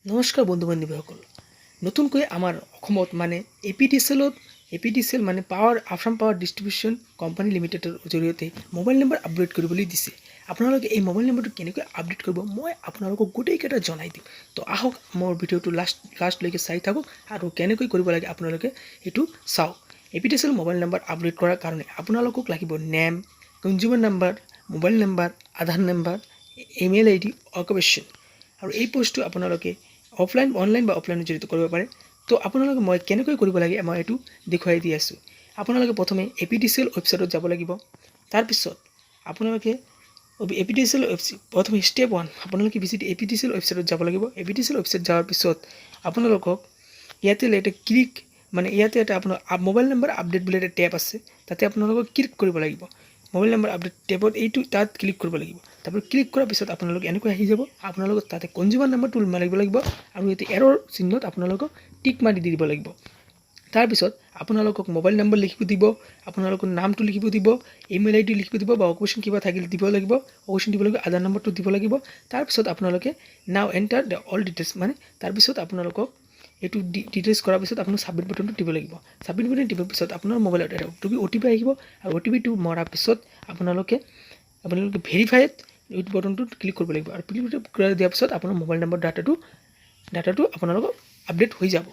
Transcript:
নমস্কাৰ বন্ধু বান্ধৱীসকল নতুনকৈ আমাৰ অসমত মানে এপিডিচিএল মানে আসাম পাৱাৰ ডিষ্ট্ৰিবিউশ্যন কোম্পানী লিমিটেডৰ জৰিয়তে মোবাইল নম্বৰ আপডেট কৰিবলৈ দিছে। আপোনালোকে এই মোবাইল নম্বৰটো কেনেকৈ আপডেট কৰিব মই আপোনালোকক গোটেইকেইটা জনাই দিম। তো আহক মোৰ ভিডিঅ'টো লাষ্টলৈকে চাই থাকক আৰু কেনেকৈ কৰিব লাগে আপোনালোকে এইটো চাওক। এপিডিচিএল মোবাইল নম্বৰ আপডেট কৰাৰ কাৰণে আপোনালোকক লাগিব name, consumer number, mobile number, Aadhaar number, email ID, occupation আৰু এই পোষ্টটো আপোনালোকে অনলাইন বা অফলাইনৰ জৰিয়তে কৰিব পাৰে। তো আপোনালোকে মই কেনেকৈ কৰিব লাগে মই এইটো দেখুৱাই দি আছোঁ। আপোনালোকে প্ৰথমে এপিডিচিএল ৱেবছাইটত যাব লাগিব। তাৰপিছত আপোনালোকে এপিডিচিএল প্ৰথমে ষ্টেপ 1 আপোনালোকে ভিজিট এপিডিচিএল ৱেবছাইটত যাব লাগিব। এপিডিচিএল ৱেবছাইট যোৱাৰ পিছত আপোনালোকক ইয়াতে এটা আপোনাৰ মোবাইল নম্বৰ আপডেট বুলি এটা টেব আছে, তাতে আপোনালোকক ক্লিক কৰিব লাগিব। মোবাইল নম্বৰ আপডেট টেবত তাত ক্লিক কৰিব লাগিব। তাৰপৰ ক্লিক কৰাৰ পিছত আপোনালোক এনেকৈ আহি যাব। আপোনালোক তাতে কনজিউমাৰ নাম্বাৰটো মাৰিব লাগিব আৰু এতে এৰৰ চিহ্নত আপোনালোকক টিক মাৰি দিব লাগিব। তাৰপিছত আপোনালোকক মোবাইল নম্বৰ লিখিব দিব, আপোনালোকৰ নামটো লিখিব দিব, ইমেইল আইডি লিখিব দিব বা অকুপেশ্যন কিবা থাকিলে দিব লাগিব, অকুপেশ্যন দিব লাগিব, আধাৰ নম্বৰটো দিব লাগিব। তাৰপিছত আপোনালোকে নাও এণ্টাৰ দ্য অল ডিটেইলছ তাৰপিছত আপোনালোকক এইটো ডিটেইলছ কৰাৰ পিছত আপোনালোক ছাবমিট বাটনটো দিব লাগিব। ছাবমিট বাটন দিয়াৰ পিছত আপোনাৰ মোবাইলত এটা অ'টিপি আহিব আৰু অ'টিপিটো মৰাৰ পিছত আপোনালোকে ভেৰিফাইড এই বটনটোত ক্লিক কৰিব লাগিব আৰু ক্লিক কৰি দিয়াৰ পিছত আপোনাৰ মোবাইল নম্বৰ ডাটাটো আপোনালোকৰ আপডেট হৈ যাব।